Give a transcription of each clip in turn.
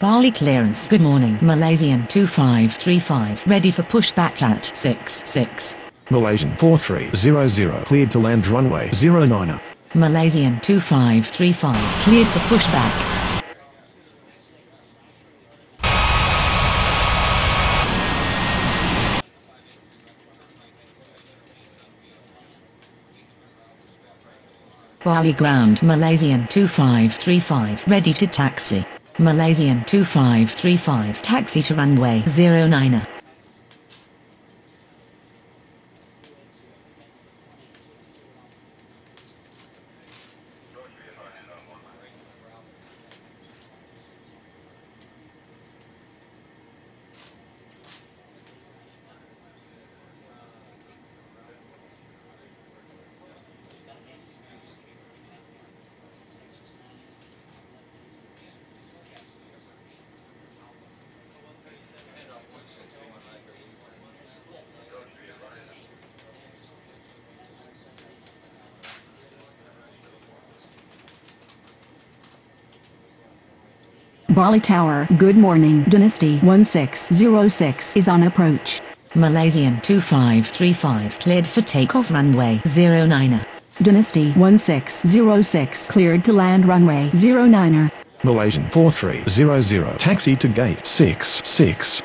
Bali clearance. Good morning. Malaysian 2535. Ready for pushback at 66. Malaysian 4300 cleared to land runway 09er. Malaysian 2535. Cleared for pushback. Bali ground. Malaysian 2535. Ready to taxi. Malaysian 2535. Taxi to runway 09er. Bali Tower. Good morning. Dynasty 1606 is on approach. Malaysian 2535. Cleared for takeoff runway 09er. Dynasty 1606 cleared to land runway 09er. Malaysian 4300 taxi to gate 66.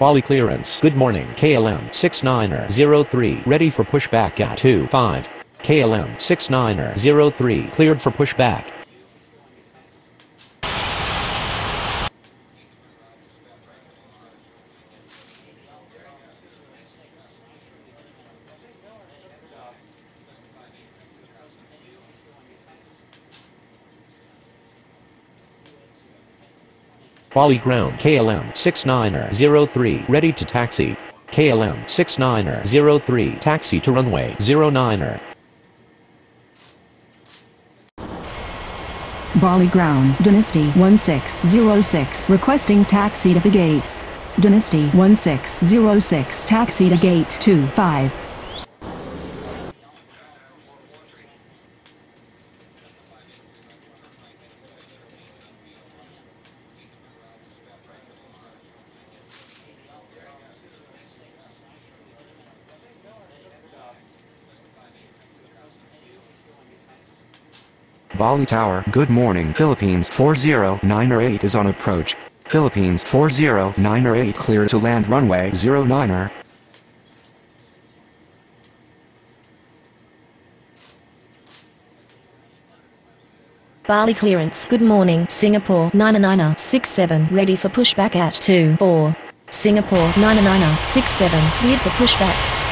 Bali clearance. Good morning. KLM 6903 ready for pushback at 25. KLM 6903 cleared for pushback. Bali ground. KLM 6903 ready to taxi. KLM 6903 taxi to runway 09er. Bali ground. Dynasty 1606 requesting taxi to the gates. Dynasty 1606 taxi to gate 25. Bali Tower. Good morning. Philippines 40908 is on approach. Philippines 40908 clear to land runway 09er. Bali clearance. Good morning. Singapore 99967 ready for pushback at 24. Singapore 99967 cleared for pushback.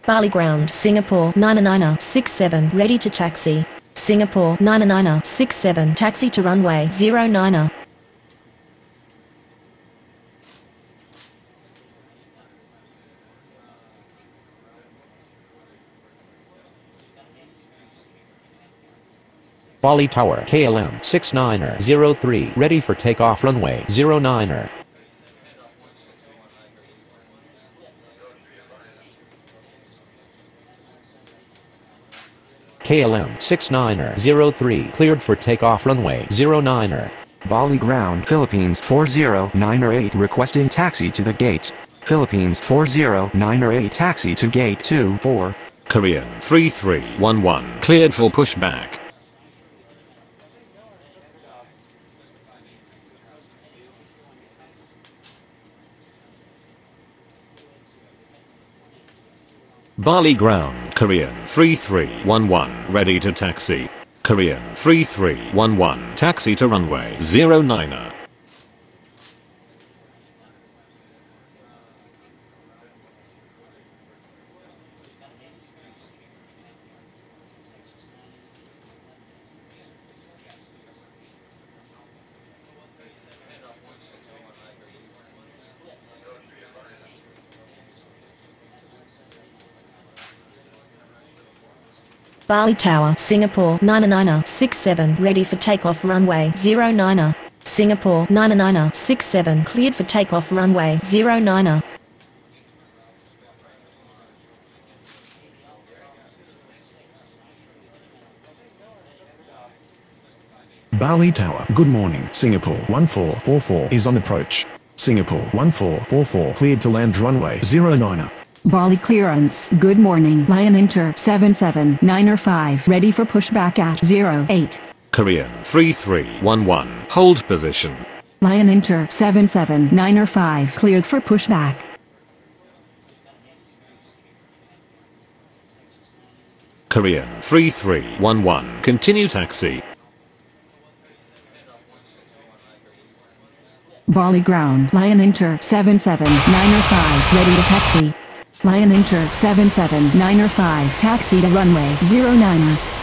Bali ground. Singapore 99967 ready to taxi. Singapore 99967 taxi to runway 09er. Bali Tower. KLM 6903 ready for takeoff runway 09er. KLM 6903 cleared for takeoff runway 09er. Bali ground. Philippines 40908 requesting taxi to the gates. Philippines 40908 taxi to gate 24. Korean 3311 cleared for pushback. Bali ground, Korean 3311, ready to taxi. Korean 3311, taxi to runway 09er. Bali Tower, Singapore 999er 67, ready for takeoff runway 09er. Singapore 999er 67, cleared for takeoff runway 09er. Bali Tower, good morning. Singapore 1444 is on approach. Singapore 1444 cleared to land runway 09er. Bali clearance, good morning. Lion Inter 779er5, ready for pushback at 08. Korean 3311, hold position. Lion Inter 779er5, cleared for pushback. Korean 3311, continue taxi. Bali ground, Lion Inter 779er5, ready to taxi. Lion Inter 779er5, taxi to runway 09er.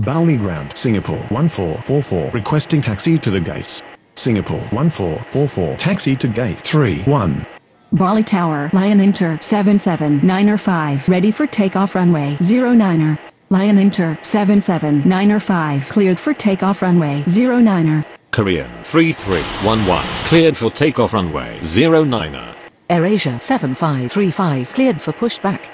Bali ground, Singapore 1444 requesting taxi to the gates. Singapore 1444 taxi to gate 31. Bali Tower, Lion Inter 779er5, ready for takeoff runway 09er. Lion Inter 779er5, cleared for takeoff runway 09er. Korean 3311, cleared for takeoff runway 09er. AirAsia 7535, cleared for pushback.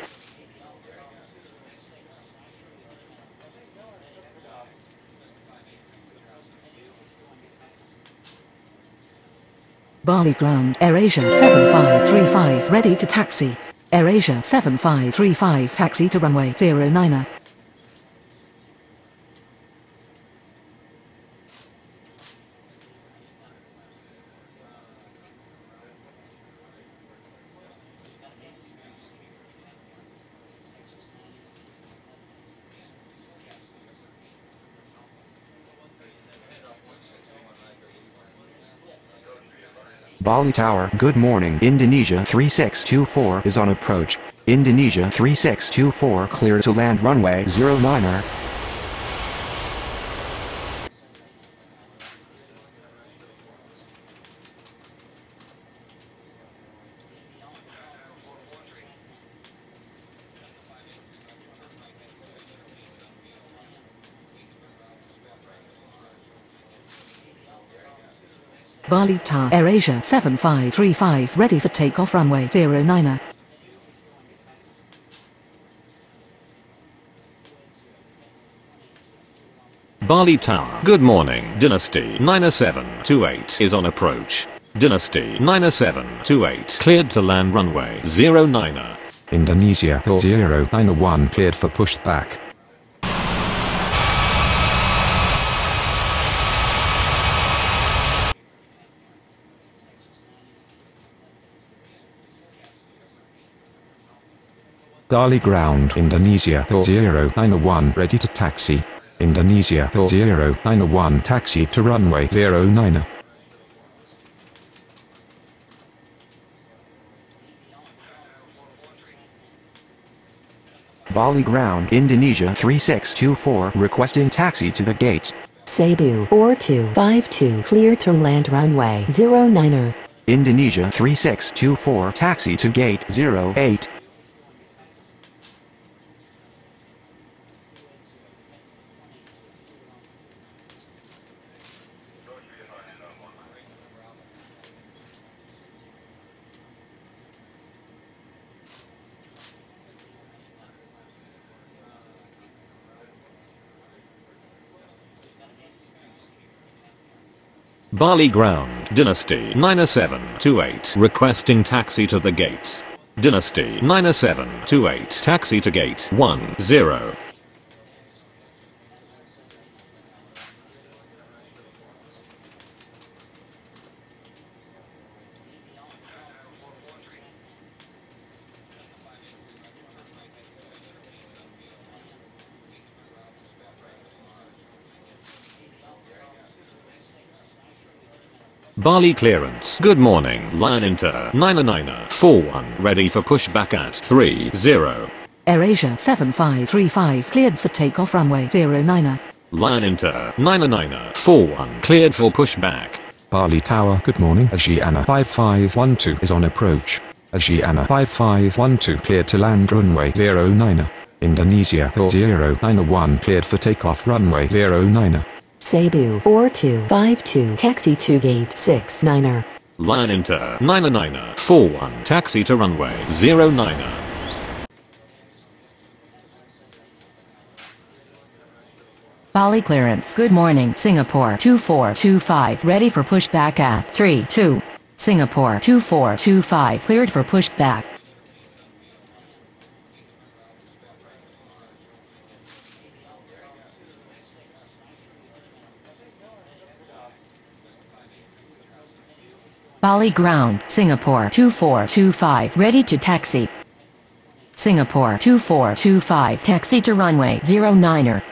Bali ground, AirAsia 7535, ready to taxi. AirAsia 7535, taxi to runway 09er. Bali Tower, good morning. Indonesia 3624 is on approach. Indonesia 3624 clear to land runway 09er. Bali Tower, AirAsia 7535, ready for takeoff runway 09er. Bali Tower, good morning. Dynasty 90728 is on approach. Dynasty 90728, cleared to land runway 09er. Indonesia 091 cleared for pushback. Bali ground, Indonesia 091 ready to taxi. Indonesia 091 taxi to runway 09er. Bali ground, Indonesia 3624 requesting taxi to the gates. Cebu 4252 clear to land runway 09er. Indonesia 3624 taxi to gate 08. Bali Ground, Dynasty 9728, requesting taxi to the gates. Dynasty 9728, taxi to gate 10. Bali clearance. Good morning. Lion Inter 9941, ready for pushback at 30. AirAsia 7535 cleared for takeoff runway 09. Lion Inter 9941, cleared for pushback. Bali Tower, good morning. Asiana 5512 is on approach. Asiana 5512 cleared to land runway 09. Indonesia 091 cleared for takeoff runway 09. Cebu 4252 taxi to gate 69. Lion Inter 9941, taxi to runway 09. Bali clearance. Good morning. Singapore 2425 ready for pushback at 32. Singapore 2425 cleared for pushback. Bali ground. Singapore 2425 ready to taxi. Singapore 2425 taxi to runway 09.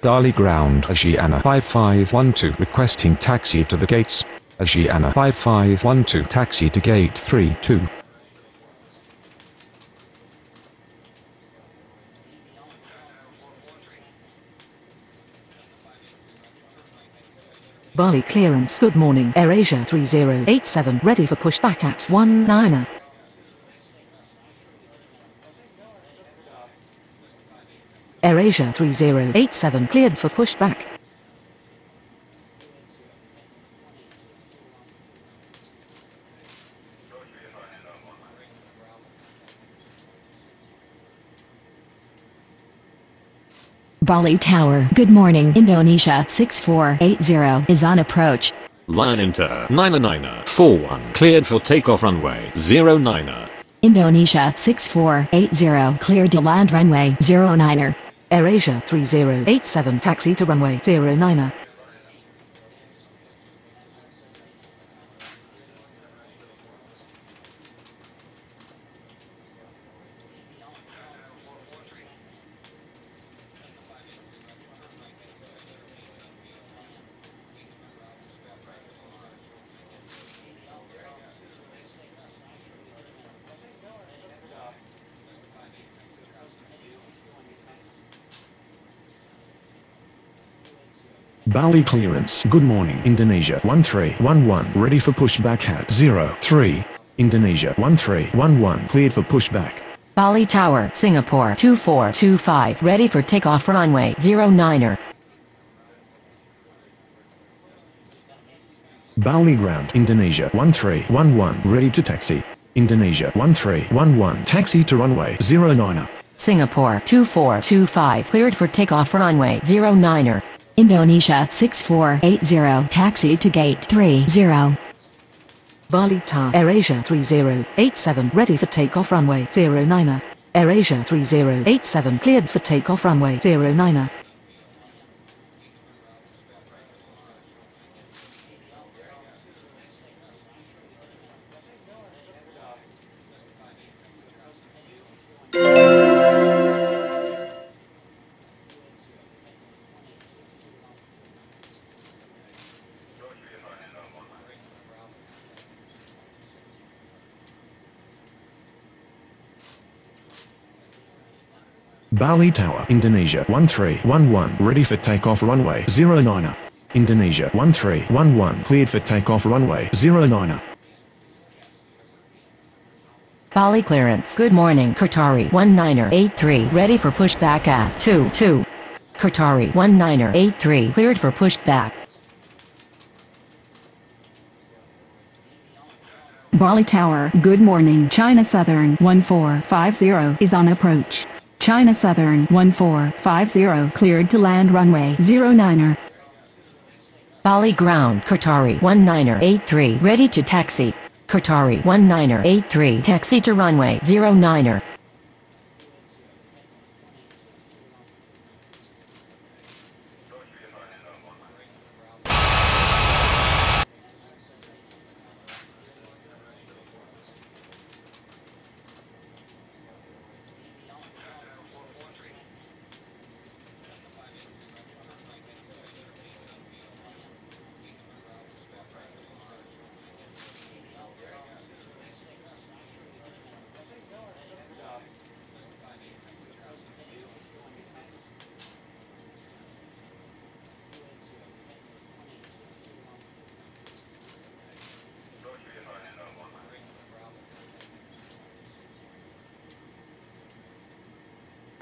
Bali ground. Asiana 5512 requesting taxi to the gates. Asiana 5512 taxi to gate 32. Bali clearance. Good morning. AirAsia 3087 ready for pushback at 19. AirAsia 3087 cleared for pushback. Bali Tower, good morning. Indonesia 6480 is on approach. Lion Inter 9941, cleared for takeoff runway 09. Indonesia 6480 cleared to land runway 09. AirAsia 3087 taxi to runway 09. Bali clearance. Good morning. Indonesia 1311 ready for pushback at 03. Indonesia 1311 cleared for pushback. Bali Tower. Singapore 2425 ready for takeoff runway 09. Bali ground. Indonesia 1311 ready to taxi. Indonesia 1311 taxi to runway 09. Singapore 2425 cleared for takeoff runway 09. Indonesia 6480 taxi to gate 30. Bali Tower. AirAsia 3087 ready for takeoff runway 09. AirAsia 3087 cleared for takeoff runway 09. Bali Tower. Indonesia 1311 ready for takeoff runway 09. Indonesia 1311 cleared for takeoff runway 09. Bali clearance. Good morning. Qatari 1983 ready for pushback at 22. Qatari 1983 cleared for pushback. Bali Tower, good morning. China Southern 1450 is on approach. China Southern 1450 cleared to land runway 09er. Bali ground Qatari 1983 ready to taxi. Qatari 1983 taxi to runway 09er.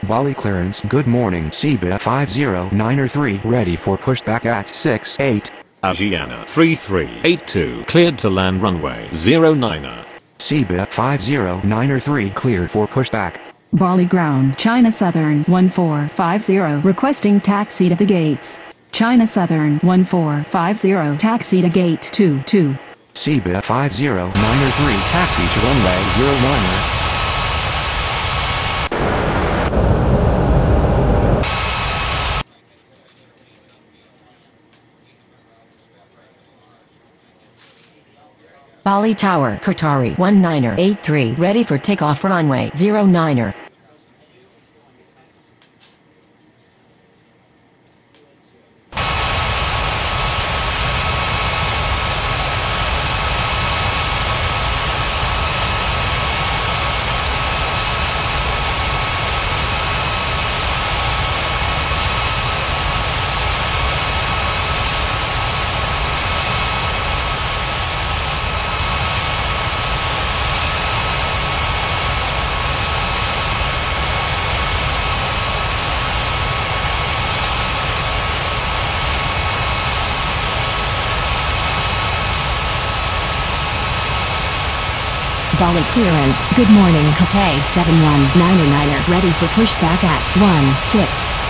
Bali clearance, good morning. Ciba 509er3 ready for pushback at 68. Asiana 3382 cleared to land runway 09er. Ciba 509er3 cleared for pushback. Bali ground, China Southern 1450 requesting taxi to the gates. China Southern 1450 taxi to gate 22. Ciba 509er3 taxi to runway 09er. Bali Tower Qatari 1983 ready for takeoff runway 09er. Bali clearance, good morning. Cathay 719er ready for pushback at 16.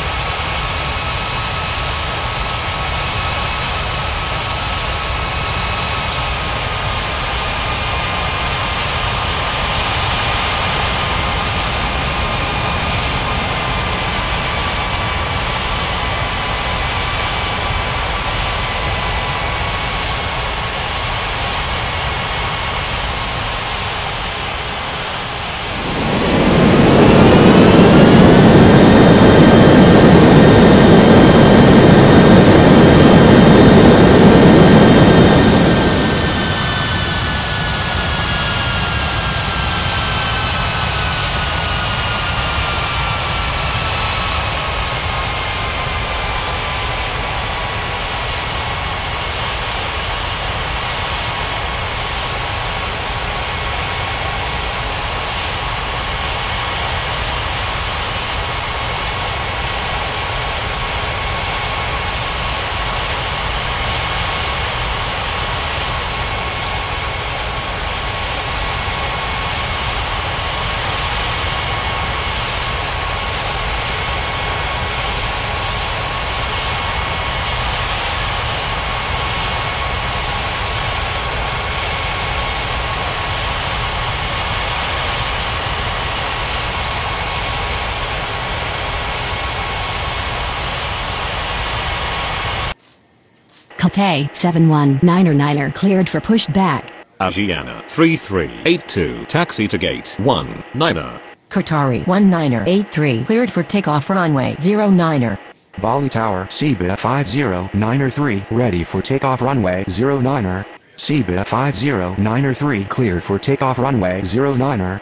Cathay 719er cleared for pushback. Asiana 3382 taxi to gate 19er. Qatari 1983 cleared for takeoff runway 09er. Bali Tower, Ciba 509er3 ready for takeoff runway 09er. Ciba 509er3 cleared for takeoff runway 09er.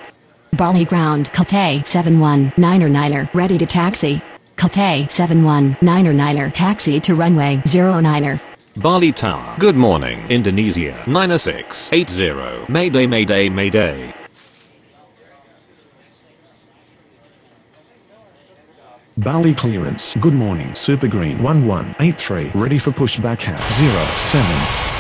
Bali ground, Cathay 719er ready to taxi. Cathay 719er taxi to runway 09er. Bali Tower, good morning. Indonesia 9680 Mayday Mayday Mayday. Bali clearance. Good morning. Super Green 1183. Ready for pushback at 07.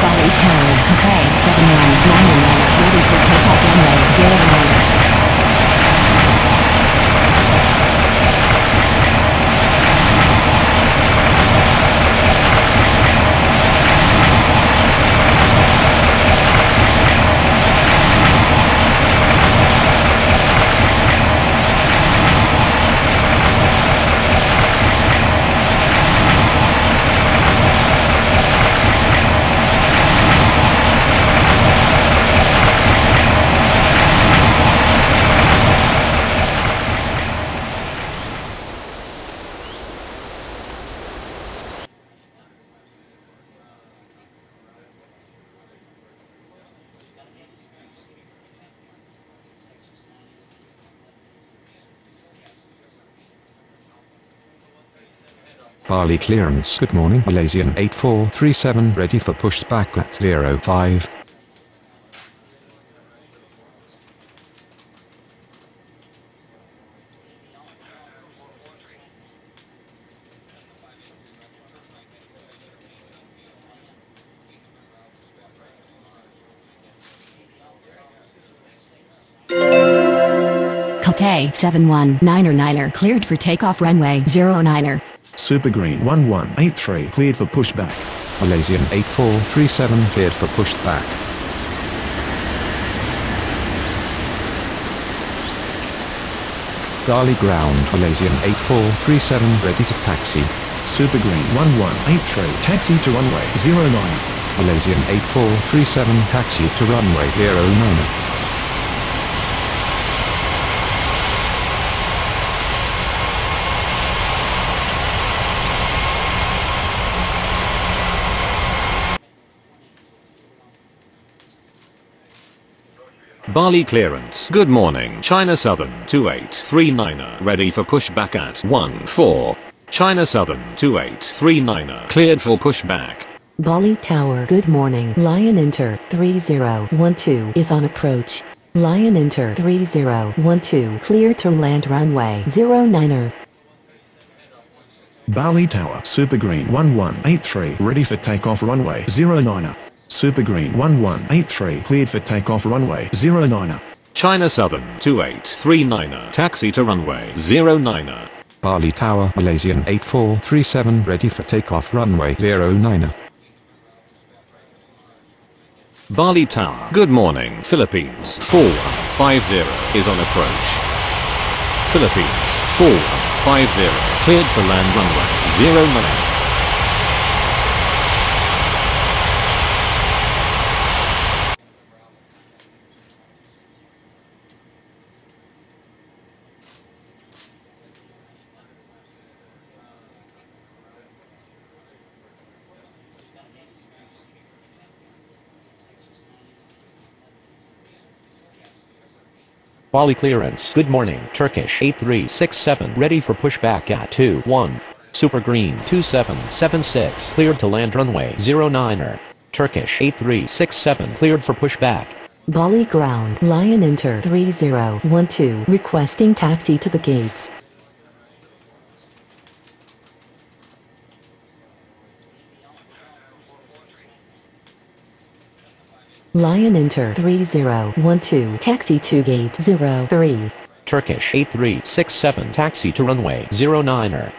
Bali Tower, okay, 7199, ready for takeoff runway 09. Bali clearance. Good morning. Malaysian 8437 ready for pushback at 05. Okay, 719er cleared for takeoff runway 09er. Super Green 1183. Cleared for pushback. Malaysian 8437 cleared for pushback. Bali ground. Malaysian 8437 ready to taxi. Super Green 1183. Taxi to runway 09. Malaysian 8437 taxi to runway 09. Bali clearance. Good morning. China Southern 2839er. Ready for pushback at 14. China Southern 2839er. Cleared for pushback. Bali Tower. Good morning. Lion Enter 3012 is on approach. Lion Enter 3012 clear to land runway 09er. Bali Tower. Super Green 1183. Ready for takeoff runway 09er. Super Green 1183. Cleared for takeoff runway 09er. China Southern 2839er. Taxi to runway 09er. Bali Tower. Malaysian 8437 ready for takeoff runway 09er. Bali Tower. Good morning. Philippines 4150 is on approach. Philippines 4150. Cleared to land runway 09. Bali clearance. Good morning. Turkish 8367 ready for pushback at 21. Super Green 2776 cleared to land runway 09er. Turkish 8367 cleared for pushback. Bali ground. Lion Enter 3012 requesting taxi to the gates. Lion Enter 3012 taxi to gate 03. Turkish 8367 taxi to runway 09er.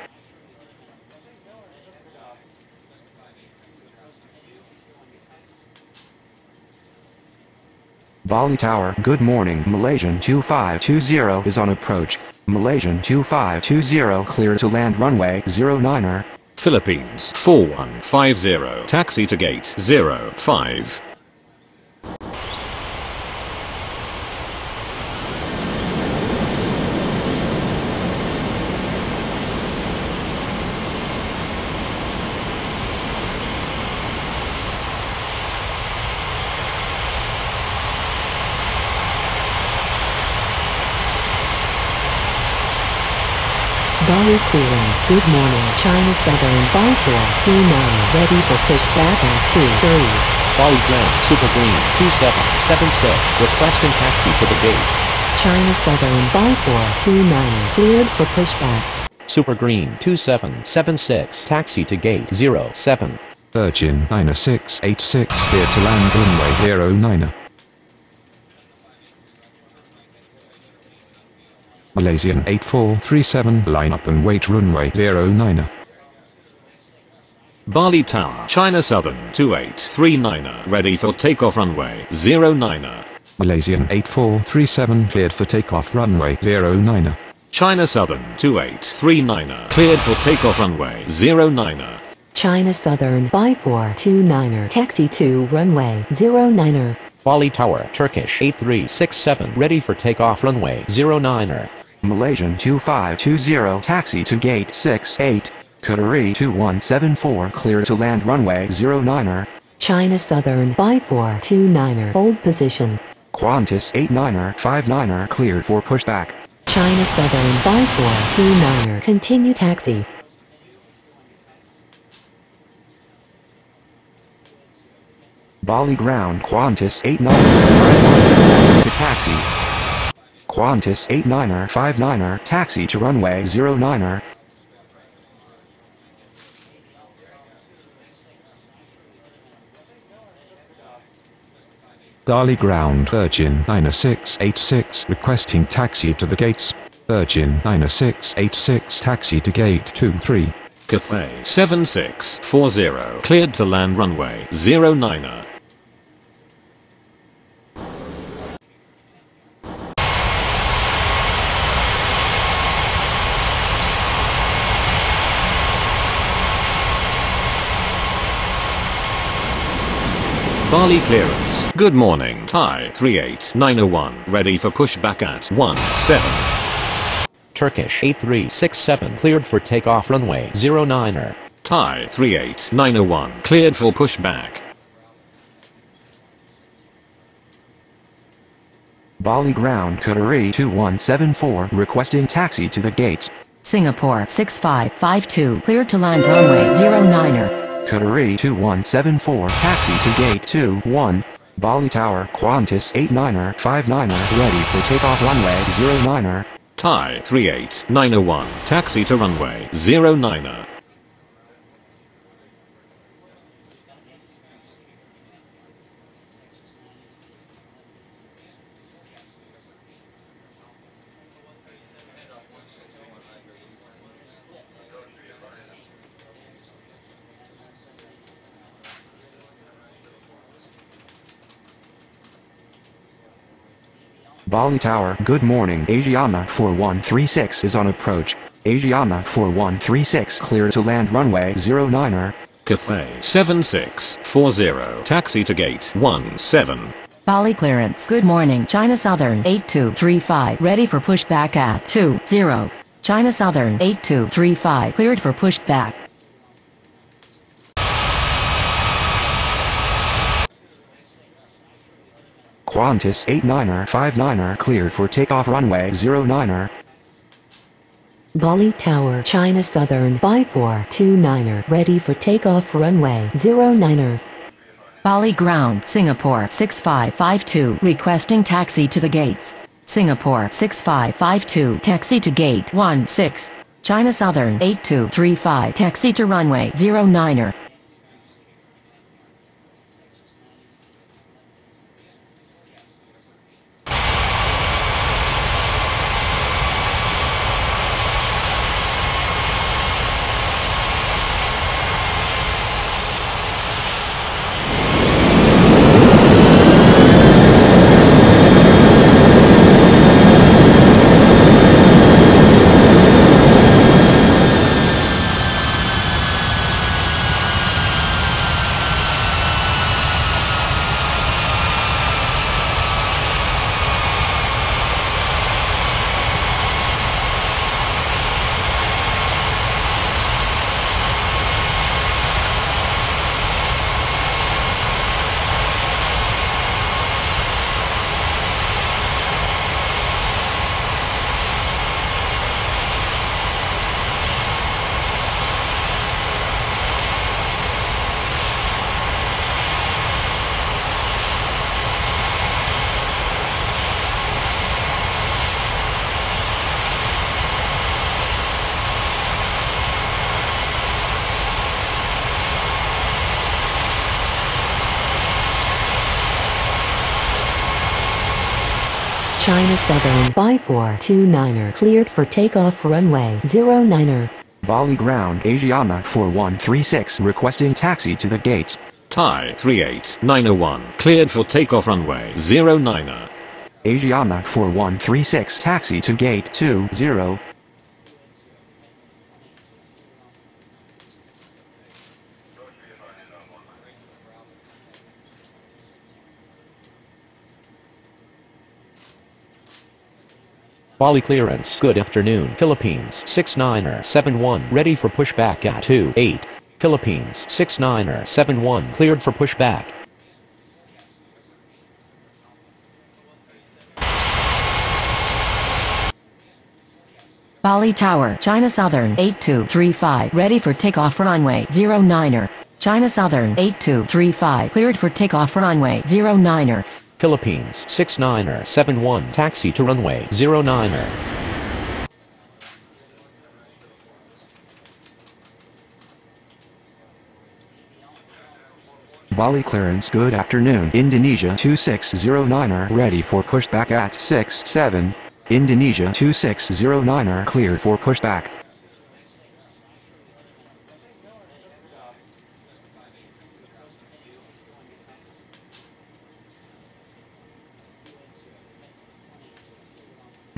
Bali Tower, good morning. Malaysian 2520 is on approach. Malaysian 2520 clear to land runway 09er. Philippines 4150 taxi to gate 05. Bali clearance. Good morning. China Southern 5429 ready for pushback at 23. Bali Gran, Super Green, 2776, requesting taxi to the gates. China Southern 5429 cleared for pushback. Super Green, 2776, taxi to gate 07. Virgin 9686 clear to land runway 09er. Malaysian 8437 line up and wait runway 09er. Bali Tower, China Southern 2839er, ready for takeoff runway 09er. Malaysian 8437 cleared for takeoff runway 09er. China Southern 2839er, cleared for takeoff runway 09er. China Southern 5429er taxi to runway 09er. Bali Tower, Turkish 8367, ready for takeoff runway 09er. Malaysian 2520 taxi to gate 68. Canaria 2174 clear to land runway 09er. China Southern 5429er hold position. Qantas 89er 59er cleared for pushback. China Southern 5429er continue taxi. Bali ground Qantas 89er 59er to taxi. Qantas 89er 59er taxi to runway 09er. Bali ground Virgin 9686 requesting taxi to the gates. Virgin 9686 taxi to gate 23. Cathay 7640, cleared to land runway 09er. Bali clearance. Good morning. Thai 38901, ready for pushback at 17. Turkish 8367, cleared for takeoff runway 09er. Thai 38901, cleared for pushback. Bali ground Canaria 2174 requesting taxi to the gates. Singapore 6552 cleared to land runway 09er. Canaria 2174 taxi to gate 21. Bali Tower Qantas 89er 59er ready for takeoff runway 09er. Thai 38901, taxi to runway 09er. Bali Tower, good morning. Asiana 4136 is on approach. Asiana 4136 clear to land runway 09er. Cathay 7640, taxi to gate 17. Bali clearance. Good morning. China Southern 8235 ready for pushback at 20. China Southern 8235 cleared for pushback. Qantas 89er 59er cleared for takeoff runway 09er. Bali Tower China Southern 5429er ready for takeoff runway 09er. Bali ground Singapore 6552 requesting taxi to the gates. Singapore 6552 taxi to gate 16. China Southern 8235 taxi to runway 09er. China Southern 5429er cleared for takeoff runway 09er. Bali ground Asiana 4136 requesting taxi to the gates. Thai 38901 cleared for takeoff runway 09er. Asiana 4136 taxi to gate 20. Bali clearance. Good afternoon. Philippines 69er 71 ready for pushback at 28. Philippines 69er 71 cleared for pushback. Bali Tower, China Southern 8235 ready for takeoff runway 09er. China Southern 8235 cleared for takeoff runway 09er. Philippines 69er 71 taxi to runway 09er. Bali clearance. Good afternoon. Indonesia 2609er ready for pushback at 67. Indonesia 2609er cleared for pushback.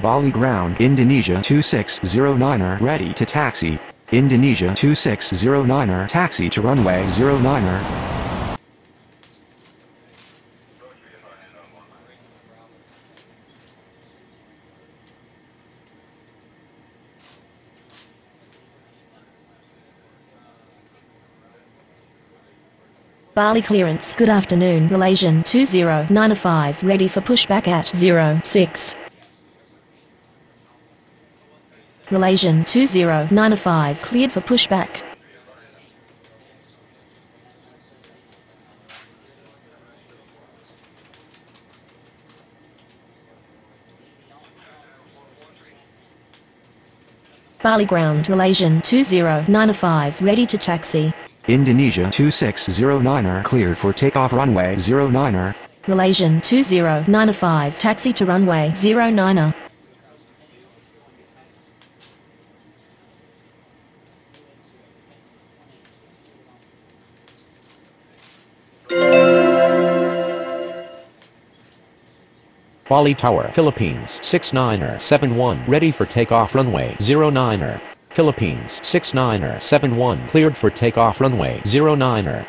Bali ground Indonesia 2609er ready to taxi. Indonesia 2609er taxi to runway 09er. Bali clearance. Good afternoon. Malaysian 2095 ready for pushback at 06. Malaysian 2095 cleared for pushback. Bali ground Malaysian 2095 ready to taxi. Indonesia 2609er cleared for takeoff runway 09er. Malaysian 2095 taxi to runway 09er. Bali Tower, Philippines 69er 71 ready for takeoff runway 09er. Philippines 69er 71 cleared for takeoff runway 09er.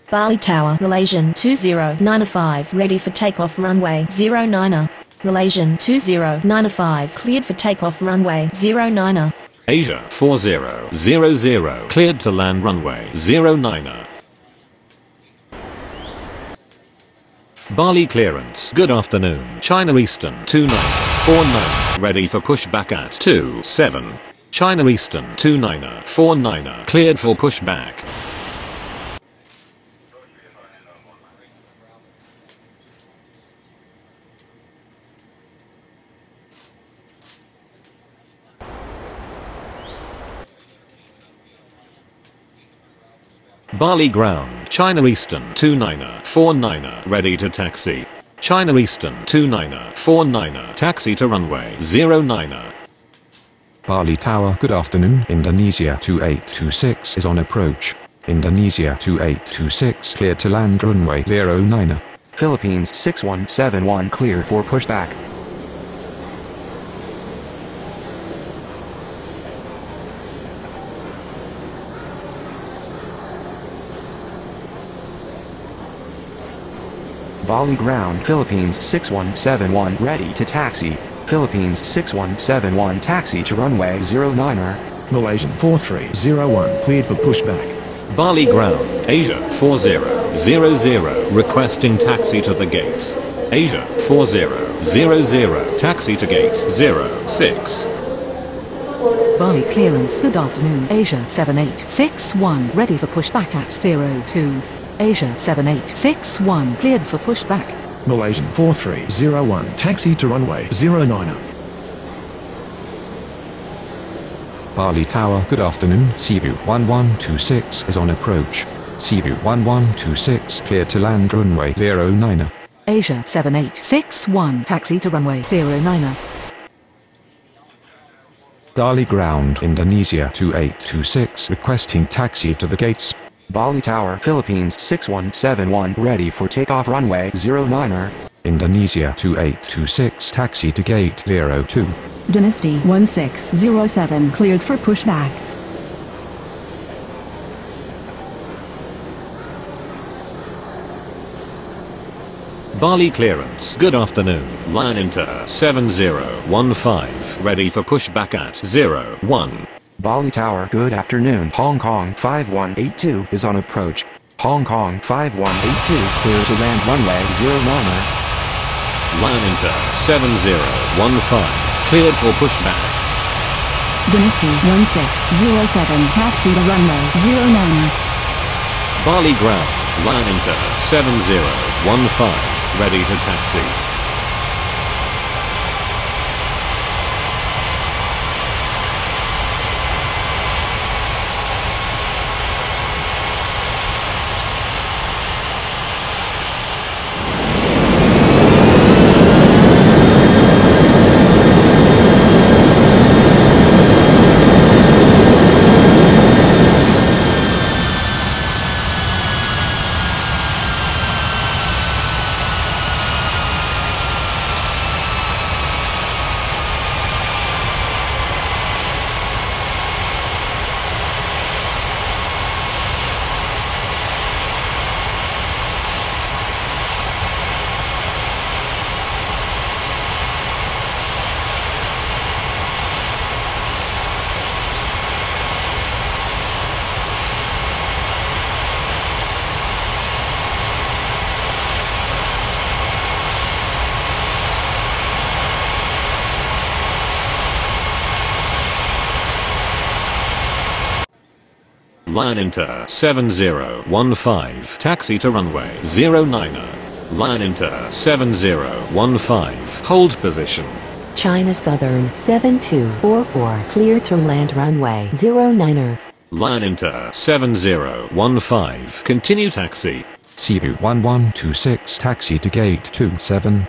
Bali Tower, Malaysian 2095 ready for takeoff runway 09er. Malaysian 2095 cleared for takeoff runway 09er. Asia 4000 cleared to land runway 09er. Bali clearance. Good afternoon. China Eastern 2949 ready for pushback at 27. China Eastern 2949 cleared for pushback. Bali ground, China Eastern 2949er ready to taxi. China Eastern 2949er taxi to runway 09er. Bali Tower, good afternoon. Indonesia 2826 is on approach. Indonesia 2826 cleared to land runway 09er. Philippines 6171 cleared for pushback. Bali ground Philippines 6171 ready to taxi. Philippines 6171 taxi to runway 09er. Malaysian 4301 cleared for pushback. Bali ground, Asia 4000 requesting taxi to the gates. Asia 4000 taxi to gate 06. Bali clearance. Good afternoon. Asia 7861 ready for pushback at 02. Asia 7861 cleared for pushback. Malaysian 4301 taxi to runway 09er. Bali Tower, good afternoon. Cebu 1126 is on approach. Cebu 1126 clear to land runway 09er. Asia 7861 taxi to runway 09er. Bali ground, Indonesia 2826 requesting taxi to the gates. Bali Tower, Philippines 6171 ready for takeoff runway 09er. Indonesia 2826 taxi to gate 02. Dynasty 1607 cleared for pushback. Bali clearance. Good afternoon. Line enter 7015. Ready for pushback at 01. Bali Tower, good afternoon. Hong Kong 5182 is on approach. Hong Kong 5182 clear to land runway 09er. Line enter 7015. Cleared for pushback. Dynasty 1607 taxi to runway 09er. Bali ground. Line enter 7015. Ready to taxi. Line enter 7015. Taxi to runway 09er. Line enter 7015. Hold position. China Southern 7244 clear to land runway 09er. Line enter 7015. Continue taxi. Cebu 1126 taxi to gate 27.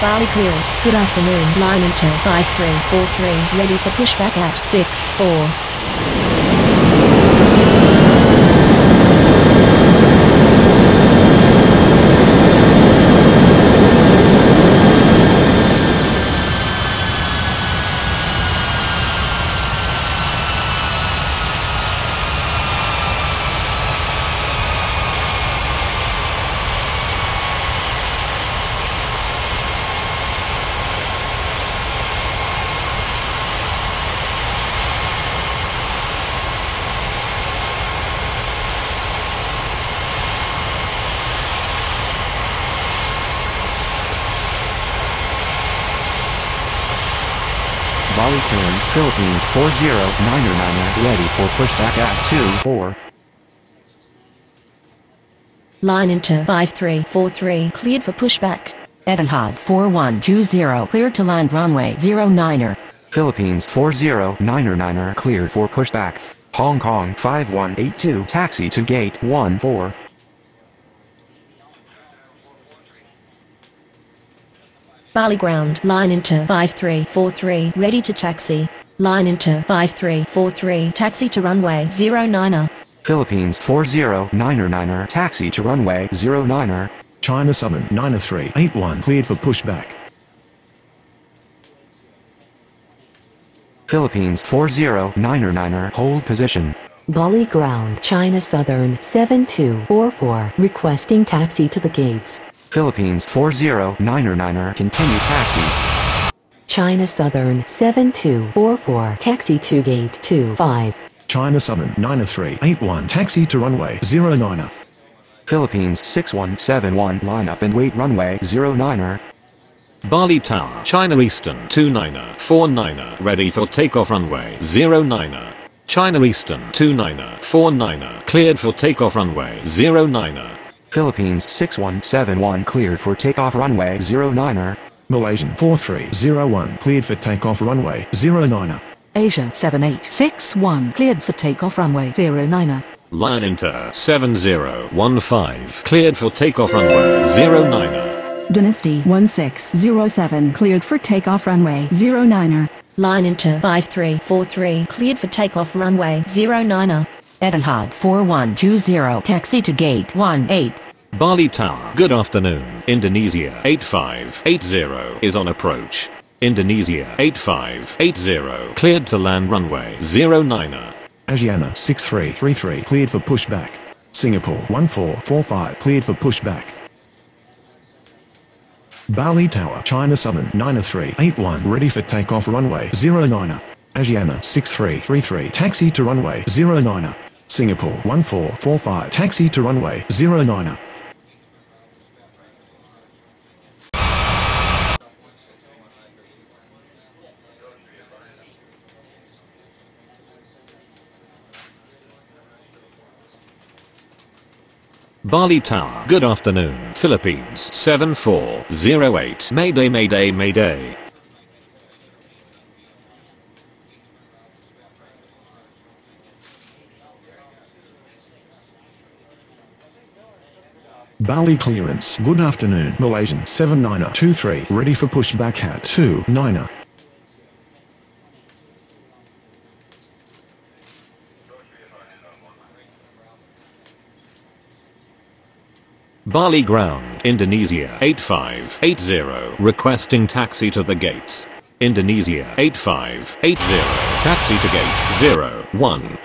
Bali clearance. Good afternoon. Line enter 5343. Ready for pushback at 64. Bali clearance, Philippines 4099 ready for pushback at 24. Line enter 5343. Cleared for pushback. Etihad 4120 cleared to land runway 09er. Philippines 4099 cleared for pushback. Hong Kong 5182 taxi to gate 14. Bali ground. Line enter 5343. Ready to taxi. Line enter 5343. Taxi to runway 09er. Philippines 4099 taxi to runway 09er. China Southern 9381 cleared for pushback. Philippines 4099 hold position. Bali ground, China Southern 7244 requesting taxi to the gates. Philippines 4099 continue taxi. China Southern 7244 taxi to gate 25. China Southern 9381 taxi to runway 09er. Philippines 6171 line up and wait runway 09er. Bali Tower, China Eastern 29er, 49er, ready for takeoff runway 09er. China Eastern 29er, 49er, cleared for takeoff runway 09er. Philippines 6171 cleared for takeoff runway 09er. Malaysian 4301 cleared for takeoff runway 09er. Asia 7861 cleared for takeoff runway 09er. Lion Inter 7015 cleared for takeoff runway 09er. Dynasty 1607 cleared for takeoff runway 09er. Line Inter 5343 cleared for takeoff runway 09er. Etihad 4120 taxi to gate 18. Bali Tower, good afternoon. Indonesia 8580 is on approach. Indonesia 8580 cleared to land runway 09er. Asiana 6333 cleared for pushback. Singapore 1445 cleared for pushback. Bali Tower, China Southern 9381 ready for takeoff runway 09er. Asiana 6333 taxi to runway 09er. Singapore 1445 taxi to runway 09er. Bali Tower, good afternoon. Philippines 7408 Mayday Mayday Mayday. Bali clearance, good afternoon. Malaysian 7923 ready for pushback at 29er. Bali ground, Indonesia 8580 requesting taxi to the gates. Indonesia 8580 taxi to gate 01.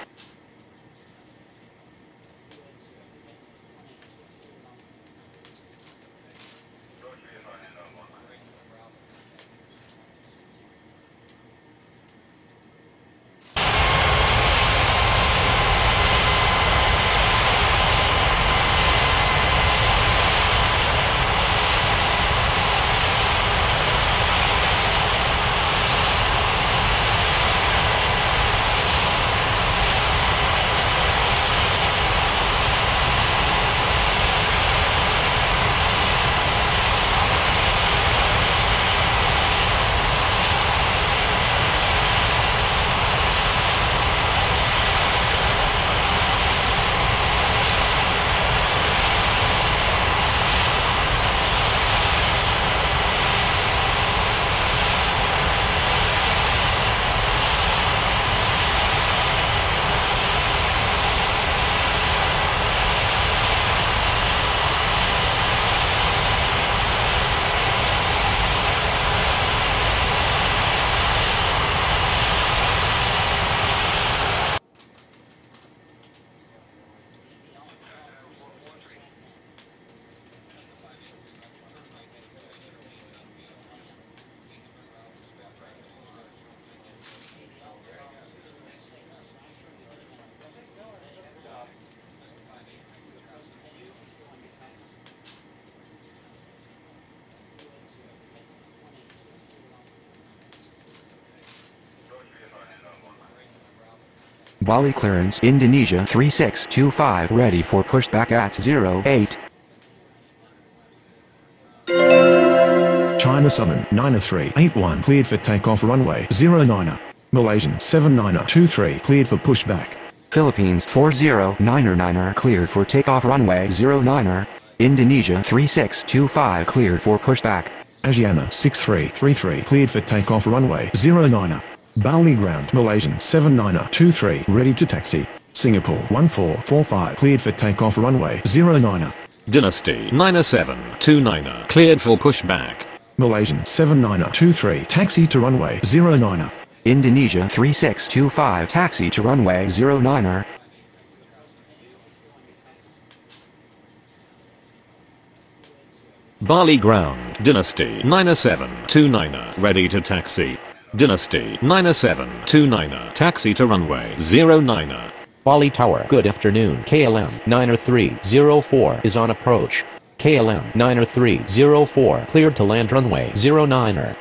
Bali clearance, Indonesia 3625 ready for pushback at 08. China Southern 9381 cleared for takeoff runway 09er. Malaysian 7923 cleared for pushback. Philippines 4099 cleared for takeoff runway 09er. Indonesia 3625 cleared for pushback. Asiana 6333 cleared for takeoff runway 09er. Bali ground, Malaysian 7923 ready to taxi. Singapore 1445 cleared for takeoff runway 09er. Dynasty 9729 cleared for pushback. Malaysian 7923 taxi to runway 09er. Indonesia 3625 taxi to runway 09er. Bali ground, Dynasty 9729 ready to taxi. Dynasty 9729 taxi to runway 09er. Bali Tower, good afternoon. KLM 90304 is on approach. KLM 90304 cleared to land runway 09er.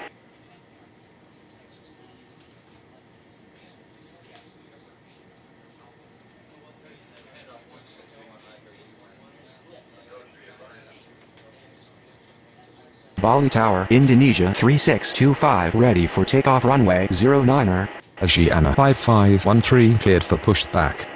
Bali Tower, Indonesia 3625 ready for takeoff runway 09er. Asiana 5513 cleared for pushback.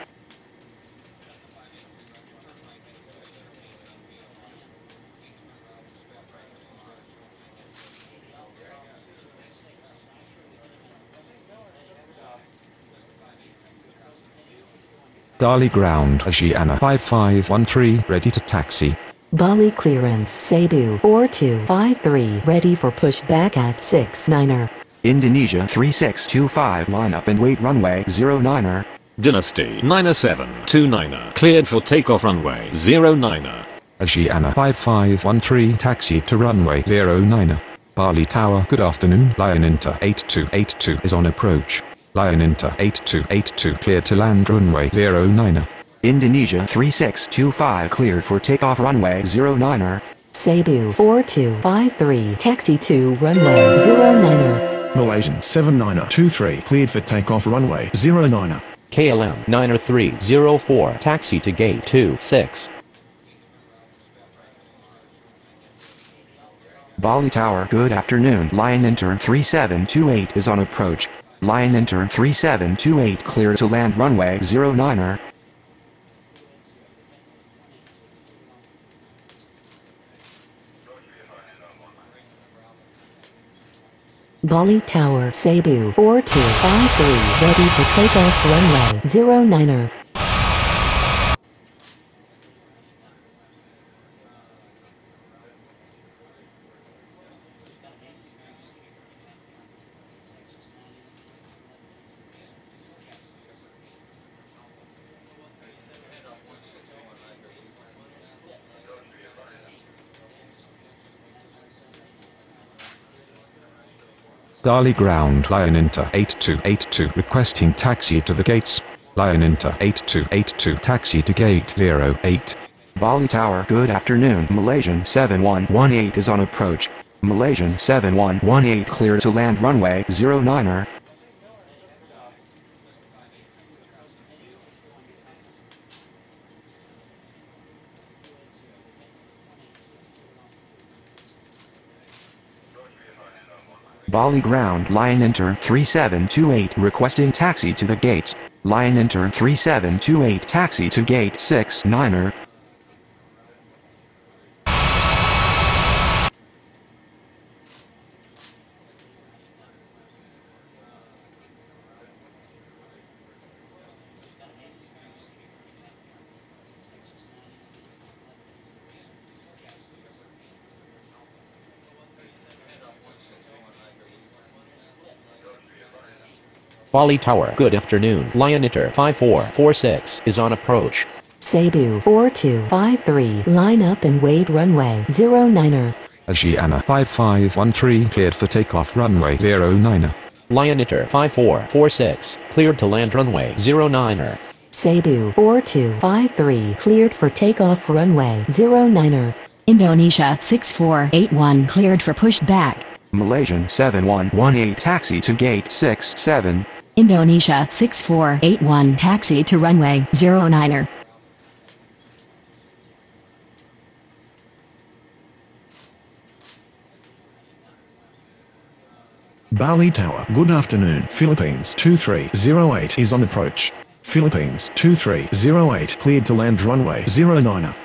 Bali ground Asiana 5513 ready to taxi. Bali clearance Cebu 4253 ready for pushback at 69er. Indonesia 3625 line up and wait runway 09er. Dynasty 9729 cleared for takeoff runway 09er. Asiana 5513 taxi to runway 09er. Bali Tower good afternoon. Lion Inter 8282 is on approach. Lion Inter 8282 cleared to land runway 09er. Indonesia 3625 cleared for takeoff runway 09er. Cebu 4253 taxi to runway 09er. Malaysian 7923 cleared for takeoff runway 09er. KLM 90304 taxi to gate 26. Bali Tower good afternoon. Lion Inter 3728 is on approach. Lion Inter 3728 clear to land runway 09er. Bali Tower Cebu 4253 ready for takeoff runway 09er. Bali ground Lion Inter 8282 requesting taxi to the gates. Lion Inter 8282 taxi to gate 08. Bali Tower good afternoon. Malaysian 7118 is on approach. Malaysian 7118 clear to land runway 09er. Bali ground Lion Inter 3728 requesting taxi to the gates. Lion Inter 3728 taxi to gate 69er. Bali Tower good afternoon. Lion Inter 5446 is on approach. Cebu 4253 line up and wait runway 09er. Asiana 5513 cleared for takeoff runway 09er. Lion Inter 5446 cleared to land runway 09er. Cebu 4253 cleared for takeoff runway 09er. Indonesia 6481 cleared for pushback. Malaysian 7118 taxi to gate 67. Indonesia 6481 taxi to runway 09er. Bali Tower good afternoon. Philippines 2308 is on approach. Philippines 2308 cleared to land runway 09er.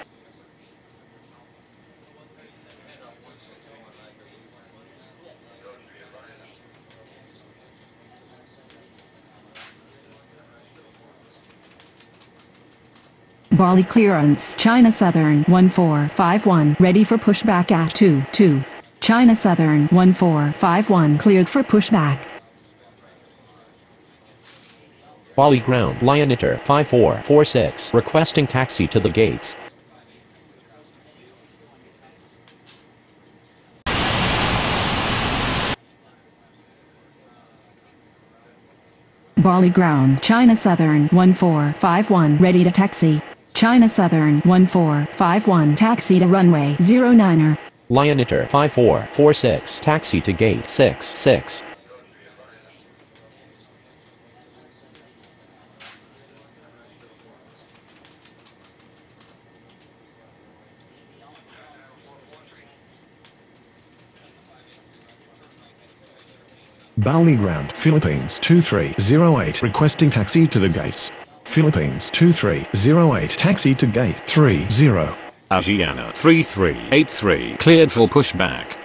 Bali clearance China Southern 1451 ready for pushback at 22. China Southern 1451 cleared for pushback. Bali ground Lion Inter 5446 requesting taxi to the gates. Bali ground China Southern 1451 ready to taxi. China Southern 1451 taxi to runway 09er. Lion Inter 5446 taxi to gate 66. Bali ground, Philippines 2308 requesting taxi to the gates. Philippines 2308 taxi to gate 30. Asiana 3383 cleared for pushback.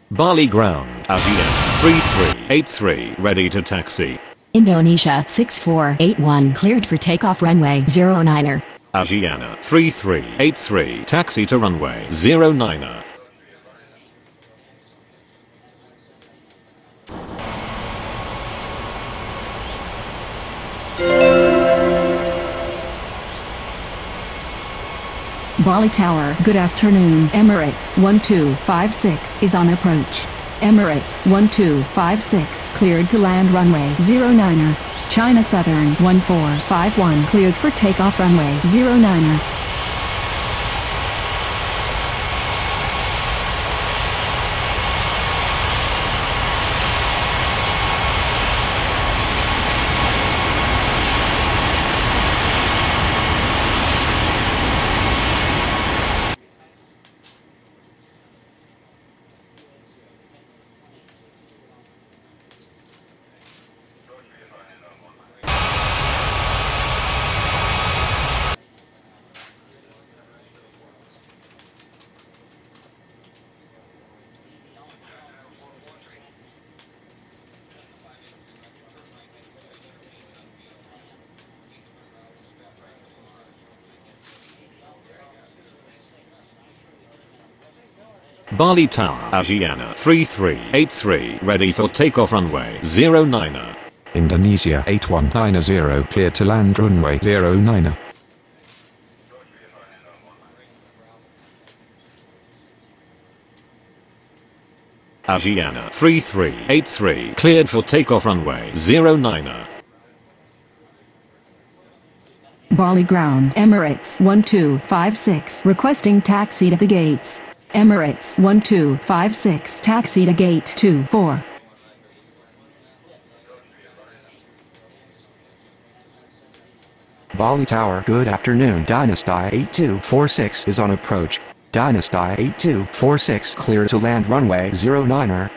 Bali ground, Asiana 3383 ready to taxi. Indonesia 6481 cleared for takeoff runway 09er. Asiana 3383 taxi to runway 09er. Bali Tower, good afternoon. Emirates 1256 is on approach. Emirates 1256 cleared to land runway 09er. China Southern 1451 cleared for takeoff runway 09er. Bali Tower, Asiana 3383 ready for takeoff runway 09er. Indonesia 8190 cleared to land runway 09er. Asiana 3383 cleared for takeoff runway 09er. Bali ground, Emirates 1256 requesting taxi to the gates. Emirates 1256 taxi to gate 24. Bali Tower, good afternoon. Dynasty 8246 is on approach. Dynasty 8246 clear to land runway 09er.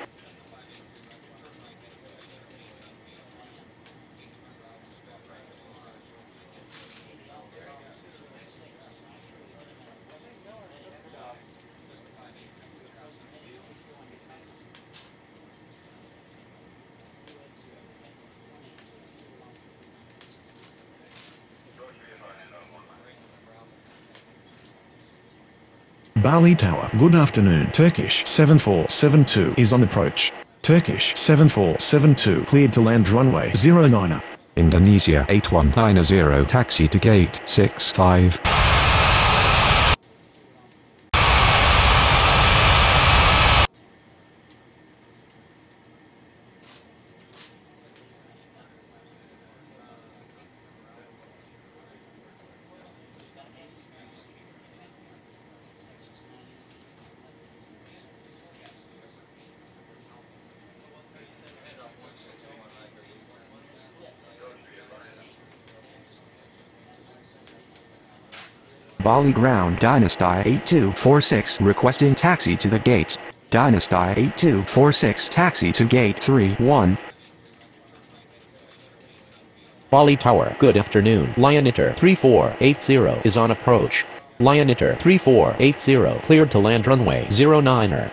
Bali Tower, good afternoon. Turkish 7472 is on approach. Turkish 7472 cleared to land runway 09er. Indonesia 8190 taxi to gate 65. Bali ground, Dynasty 8246 requesting taxi to the gates. Dynasty 8246 taxi to gate 31. Bali Tower, good afternoon. Lion Inter 3480 is on approach. Lion Inter 3480 cleared to land runway 09er.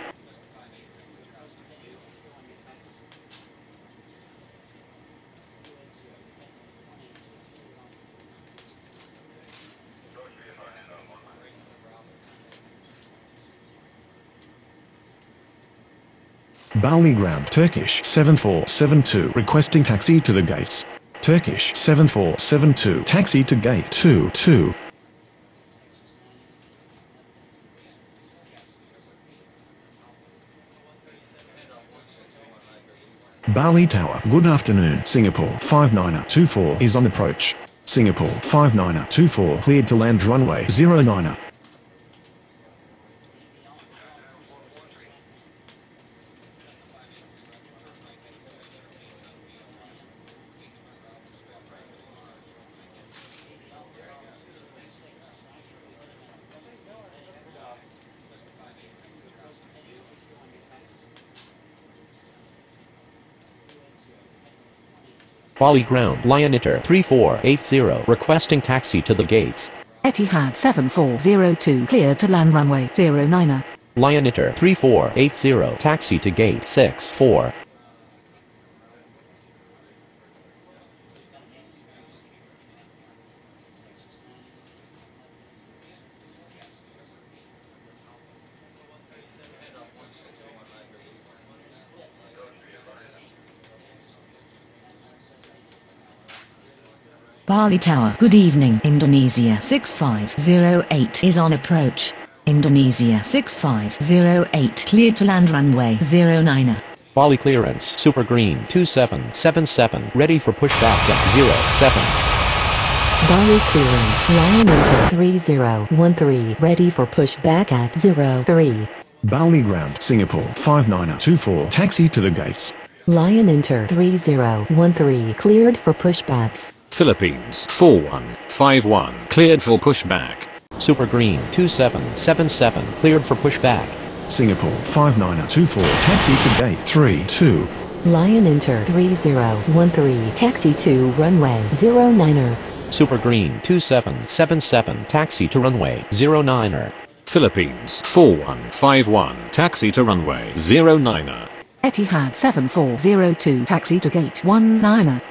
Bali ground, Turkish 7472 requesting taxi to the gates. Turkish 7472 taxi to gate 22. Bali Tower, good afternoon. Singapore 5924 is on approach. Singapore 5924 cleared to land runway 09er. Bali ground, Lion Inter 3480, requesting taxi to the gates. Etihad 7402 cleared to land runway 09er. Lion Inter 3480, taxi to gate 64. Bali Tower. Good evening. Indonesia 6508 is on approach. Indonesia 6508 cleared to land runway 09er. Bali clearance, Super Green 2777, ready for pushback at 07. Bali clearance. Lion Inter 3013 ready for pushback at 03. Bali ground, Singapore 5924, taxi to the gates. Lion Inter 3013 cleared for pushback. Philippines 4151, cleared for pushback. Super Green 2777, cleared for pushback. Singapore 5924, taxi to gate 32. Lion Inter 3013 taxi to runway 09er. Super Green 2777, taxi to runway 09er. Philippines 4151, taxi to runway 09er. Etihad 7402 taxi to gate 19er.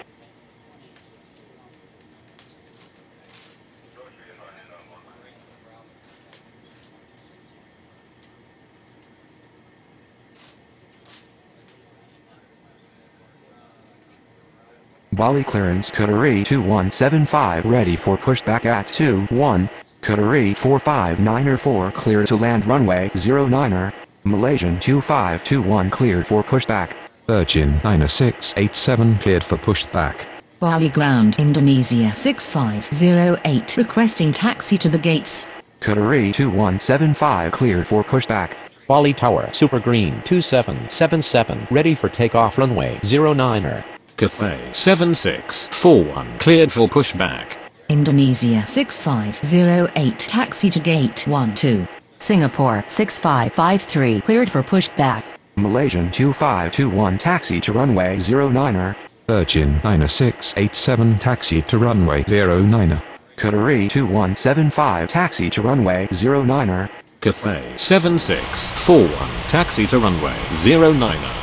Bali clearance Canaria 2175 ready for pushback at 21. Canaria 45904 clear to land runway 09er. Malaysian 2521 cleared for pushback. Virgin 9687 cleared for pushback. Bali ground, Indonesia 6508 requesting taxi to the gates. Canaria 2175 cleared for pushback. Bali Tower, Super Green 2777, ready for takeoff runway 09er. Cathay 7641, cleared for pushback. Indonesia 6508 taxi to gate 12. Singapore 6553 cleared for pushback. Malaysian 2521 taxi to runway 09er. Virgin 9687 taxi to runway 09er. Canaria 2175 taxi to runway 09er. Cathay 7641, taxi to runway 09er.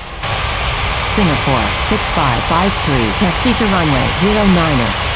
Singapore 6553 taxi to runway 09er.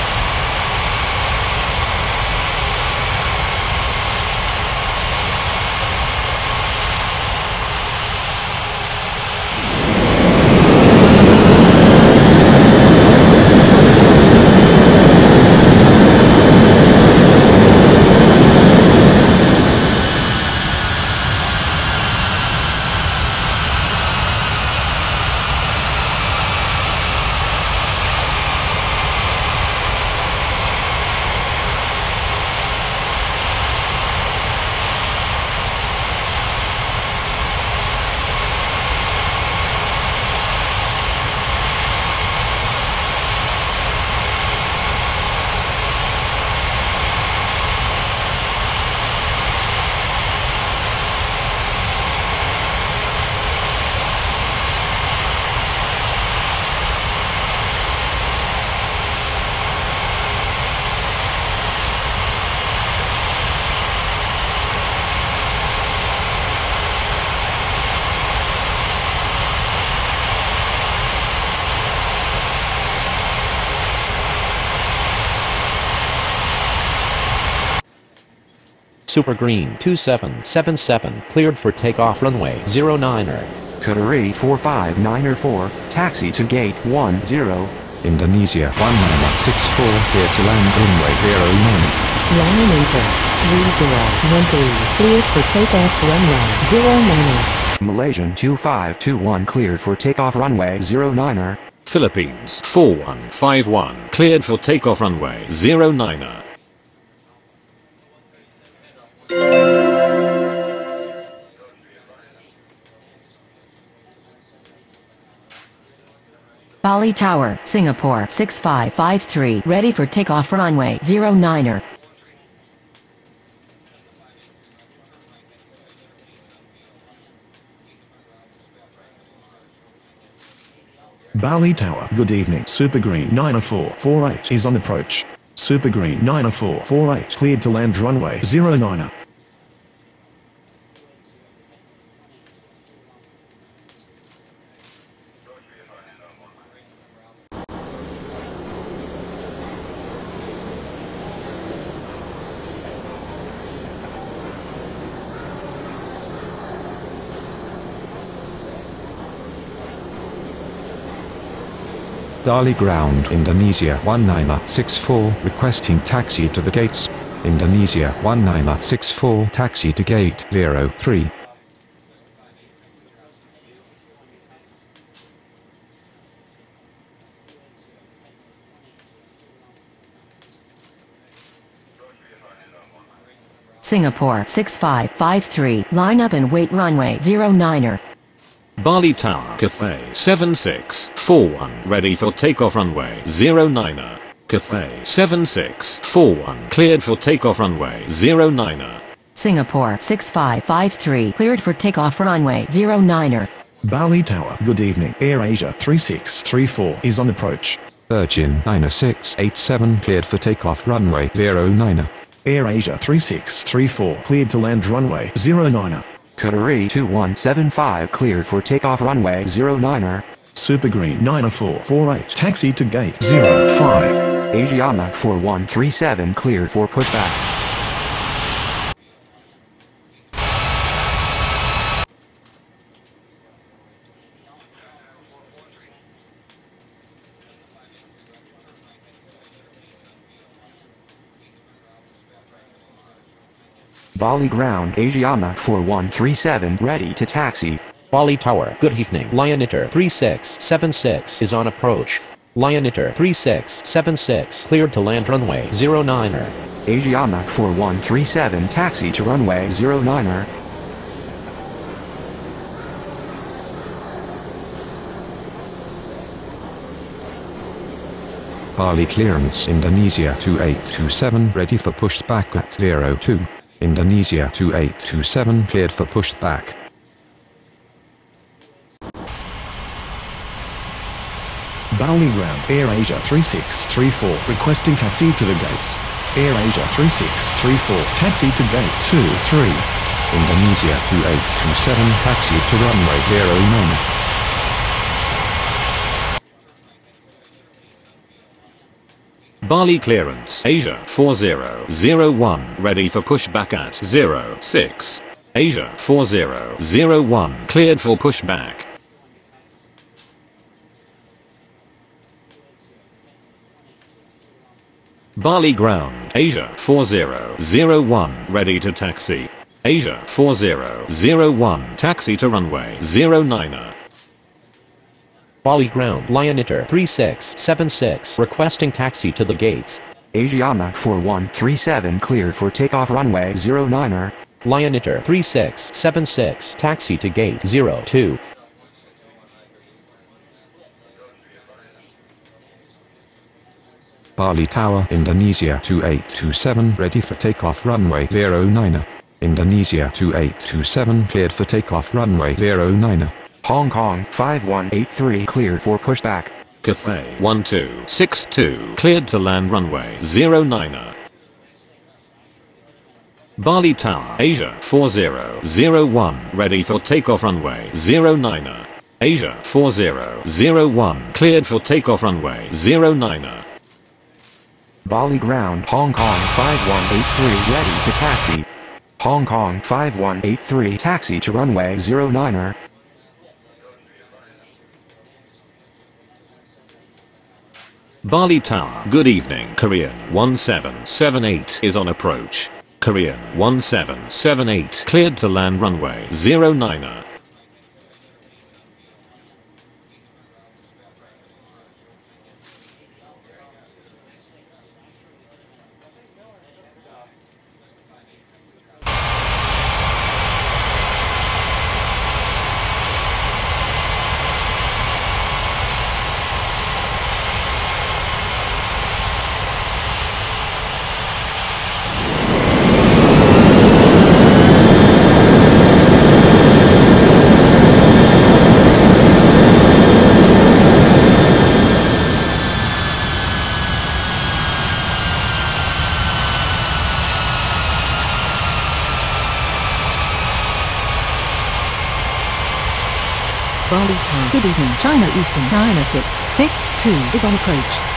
Super Green 2777, cleared for takeoff runway 09er. Canaria 45904 taxi to gate 10. Indonesia 1964 clear to land runway 09. Lion Inter 3013 cleared for takeoff runway 09er. Malaysian 2521 cleared for takeoff runway 09er. Philippines 4151, cleared for takeoff runway 09er. Bali Tower, Singapore 6553 ready for takeoff runway 09er. Bali Tower, good evening. Super Green 90448 is on approach. Super Green 90448 cleared to land runway 09er. Bali ground, Indonesia 1964, requesting taxi to the gates. Indonesia 1964, taxi to gate 03. Singapore 6553, line up and wait runway 09er. Bali Tower Cathay 7641 ready for takeoff runway 09er. Cathay 7641 cleared for takeoff runway 09er. Singapore 6553, cleared for takeoff runway 09er. Bali Tower, good evening. Air Asia 3634 is on approach. Virgin 9687 cleared for takeoff runway 09er. Air Asia 3634 cleared to land runway 09er. Canaria 2175 cleared for takeoff runway 09er. Super Green 90448 taxi to gate 05. Asiana 4137 cleared for pushback. Bali ground, Asiana 4137 ready to taxi. Bali Tower, good evening. Lioniter 3676 is on approach. Lioniter 3676 cleared to land runway 09er. Asiana 4137 taxi to runway 09er. Bali clearance, Indonesia 2827 ready for pushback at 02. Indonesia 2827 cleared for pushback. Bali ground, Air Asia 3634 requesting taxi to the gates. Air Asia 3634 taxi to gate 23. Indonesia 2827 taxi to runway 09. Bali clearance, Asia 4001 ready for pushback at 06. Asia 4001 cleared for pushback. Bali ground, Asia 4001 ready to taxi. Asia 4001 taxi to runway 09er. Bali ground, Lioniter 3676 requesting taxi to the gates. Asiana 4137 cleared for takeoff runway 09er. Lioniter 3676 taxi to gate 02. Bali Tower, Indonesia 2827 ready for takeoff runway 09er. Indonesia 2827 cleared for takeoff runway 09er. Hong Kong 5183 cleared for pushback. Cathay 1262 cleared to land runway 09er. Bali Tower, Asia 4001 ready for takeoff runway 09er. Asia 4001 cleared for takeoff runway 09er. Bali ground, Hong Kong 5183 ready to taxi. Hong Kong 5183 taxi to runway 09er. Bali Tower, good evening. Korean 1778 is on approach. Korean 1778 cleared to land runway 09er. Bali time. Good evening. China Eastern 90662 is on approach.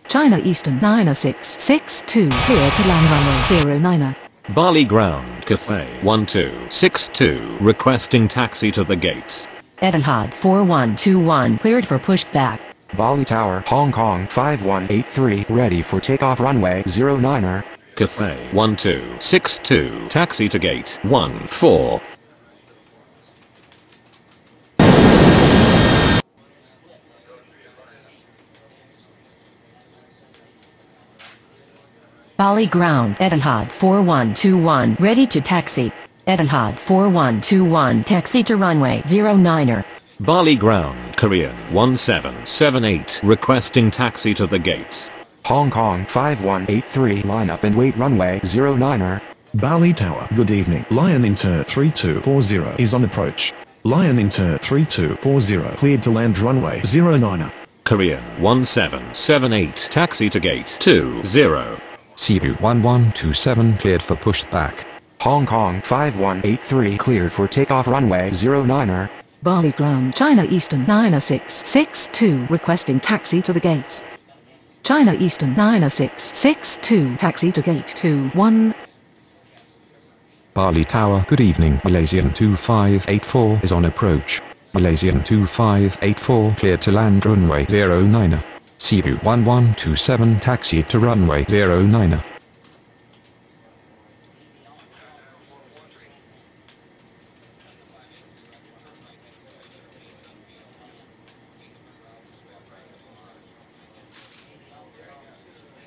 China Eastern 90662 clear to land runway 09er. Bali Ground Cafe 1262 requesting taxi to the gates. Etihad 4121 cleared for pushback. Bali Tower, Hong Kong 5183 ready for takeoff runway 09er. Cafe 1262 taxi to gate 14. Bali Ground Etihad 4121 ready to taxi. Etihad 4121 taxi to runway 09er. Bali Ground Korean 1778 requesting taxi to the gates. Hong Kong 5183 line up and wait runway 09er. Bali Tower, good evening. Lion Inter 3240 is on approach. Lion Inter 3240 cleared to land runway 09er. Korean 1778 taxi to gate 20. Cebu 1127 cleared for pushback. Hong Kong 5183 cleared for takeoff runway 09er. Bali Ground China Eastern 90662 requesting taxi to the gates. China Eastern 90662 taxi to gate 21. Bali Tower, good evening. Malaysian 2584 is on approach. Malaysian 2584 cleared to land runway 09er. Cebu 1127 taxi to runway 09er.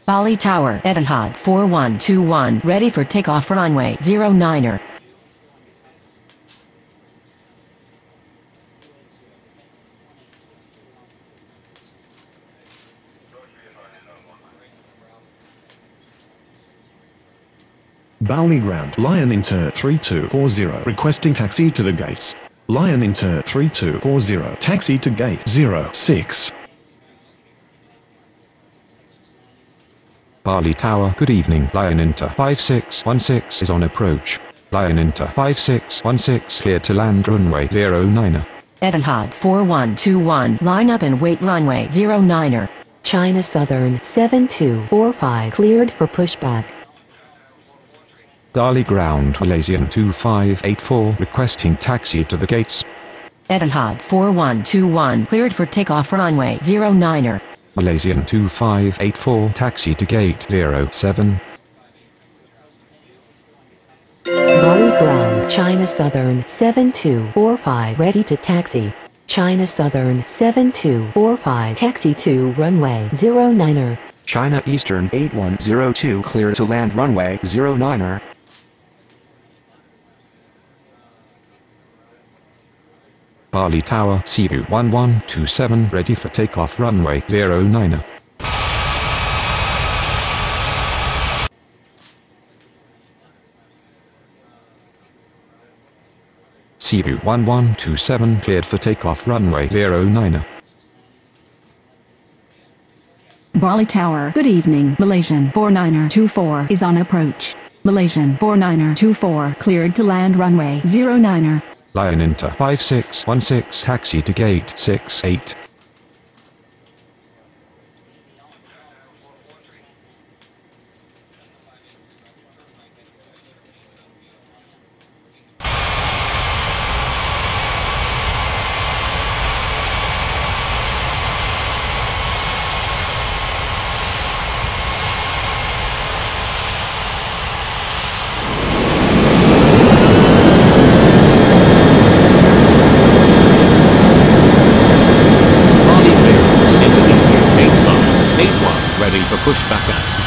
Bali Tower Etihad 4121 ready for takeoff runway 09er. Bali Ground Lion Inter 3240 requesting taxi to the gates. Lion Inter 3240 taxi to gate 06. Bali Tower, good evening. Lion Inter 5616 is on approach. Lion Inter 5616 cleared to land runway 09er. Etihad 4121 line up and wait runway 09er. China Southern 7245 cleared for pushback. Bali Ground Malaysian 2584 requesting taxi to the gates. Etihad 4121 cleared for takeoff runway 09er. Malaysian 2584 taxi to gate 07. Bali Ground China Southern 7245 ready to taxi. China Southern 7245 taxi to runway 09er. China Eastern 8102 clear to land runway 09er. Bali Tower, Cebu 1127 ready for takeoff runway 09er. Cebu 1127 cleared for takeoff runway 09er. Bali Tower, good evening. Malaysian 4924 is on approach. Malaysian 4924 cleared to land runway 09er. Lion Inter 5616 taxi to gate 68.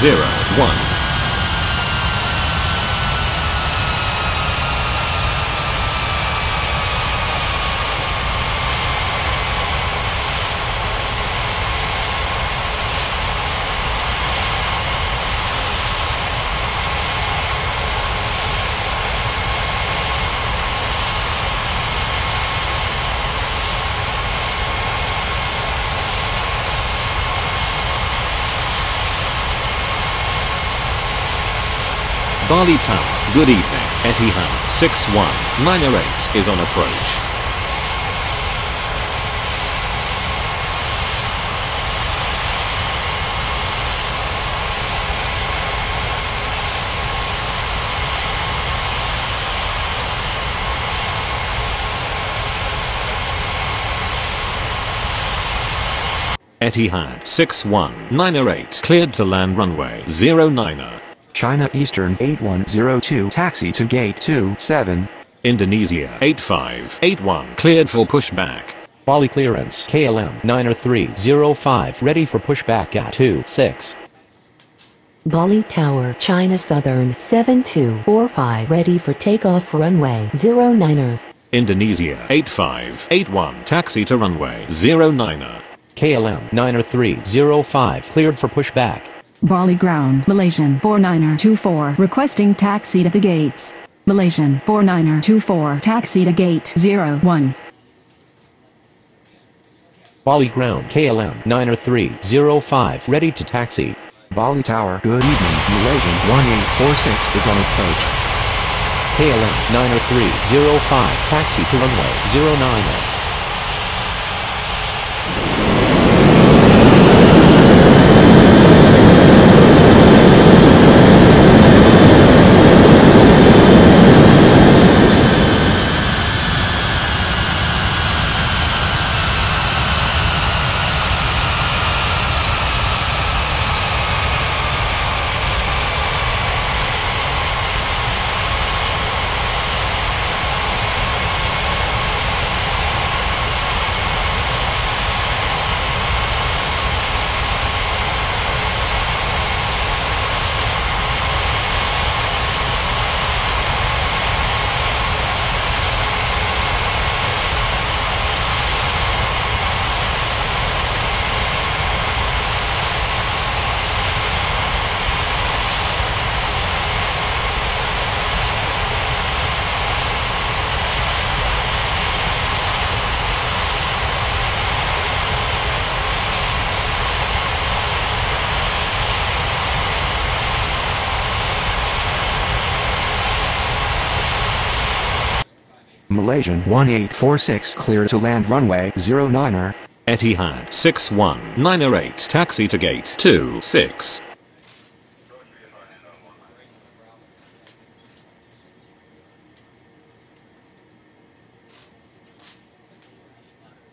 01. Bali Tower, good evening. Etihad 6198 is on approach. Etihad 6198 cleared to land runway 09er. China Eastern 8102 taxi to gate 27. Indonesia 8581 cleared for pushback. Bali clearance KLM 90305 ready for pushback at 26. Bali Tower, China Southern 7245 ready for takeoff runway 09er. Indonesia 8581 taxi to runway 09er. KLM 90305 cleared for pushback. Bali ground, Malaysian 4924 requesting taxi to the gates. Malaysian 4924 taxi to gate 01. Bali ground KLM 90305 ready to taxi. Bali Tower, good evening. Malaysian 1846 is on approach. KLM 90305 taxi to runway 09er. Malaysian 1846 clear to land runway 09er. Etihad 6198 taxi to gate 26.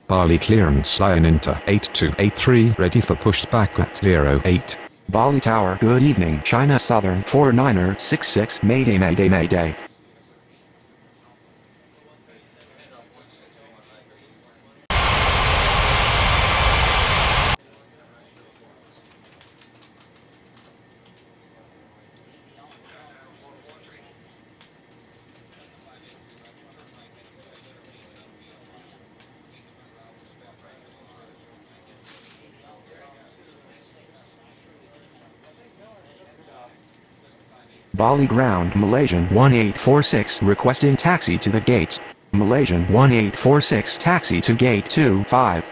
Bali clearance Lion Inter 8283 ready for pushback at 08. Bali Tower, good evening. China Southern 49er66 Mayday Mayday Mayday. Bali ground, Malaysian 1846 requesting taxi to the gates. Malaysian 1846 taxi to gate 25.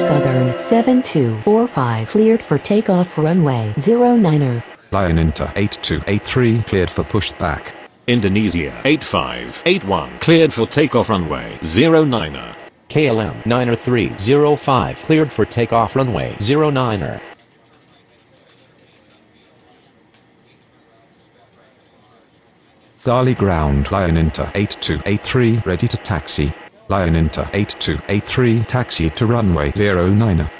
Southern 7245 cleared for takeoff runway 09er. Lion Inter 8283 cleared for pushback. Indonesia 8581 cleared for takeoff runway 09er. KLM 90305 cleared for takeoff runway 09er. Bali ground Lion Inter 8283 ready to taxi. Lion Inter 8283 taxi to runway 09er.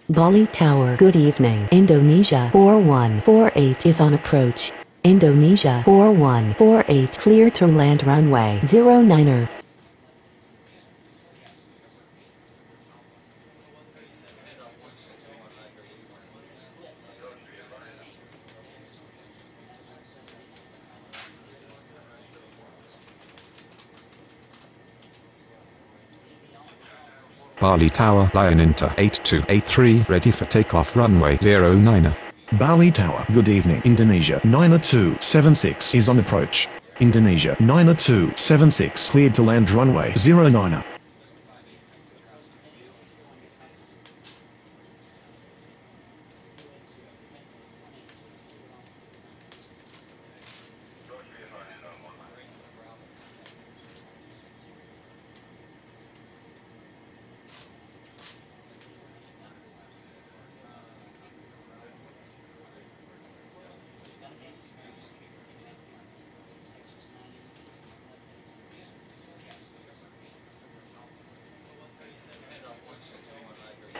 Bali Tower, good evening. Indonesia 4148 is on approach. Indonesia 4148 clear to land runway 09er. Bali Tower Lion Inter 8283 ready for takeoff runway 09er. Bali Tower, good evening. Indonesia 90276 is on approach. Indonesia 90276 cleared to land runway 09er.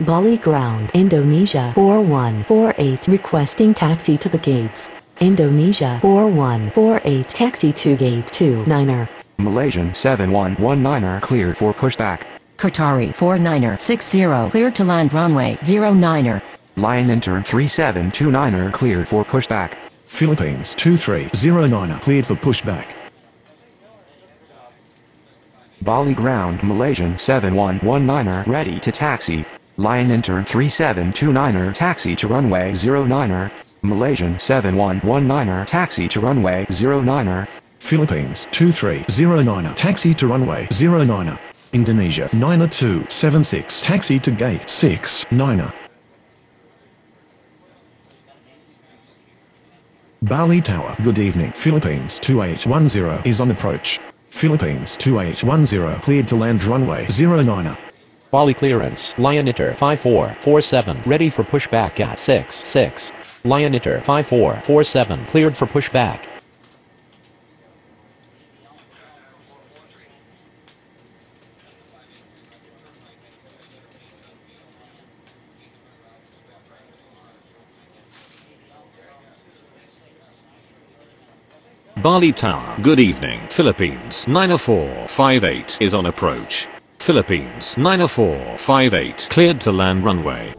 Bali ground, Indonesia 4148 requesting taxi to the gates. Indonesia 4148 taxi to gate 29er. Malaysian 7119er cleared for pushback. Qatari 49er 60 cleared to land runway 09er. Lion Inter 3729er cleared for pushback. Philippines 2309er cleared for pushback. Bali ground Malaysian 7119er ready to taxi. Lion Inter 3729er taxi to runway 09er. Malaysian 7119er taxi to runway 09er. Philippines 2309er taxi to runway 09er. Indonesia 90276 taxi to gate 69er. Bali Tower, good evening. Philippines 2810 is on approach. Philippines 2810 cleared to land runway 09er. Bali clearance, Lion Inter 5447 ready for pushback at 66. Lion Inter 5447 cleared for pushback. Bali Tower, good evening. Philippines 90458 is on approach. Philippines 90458 cleared to land runway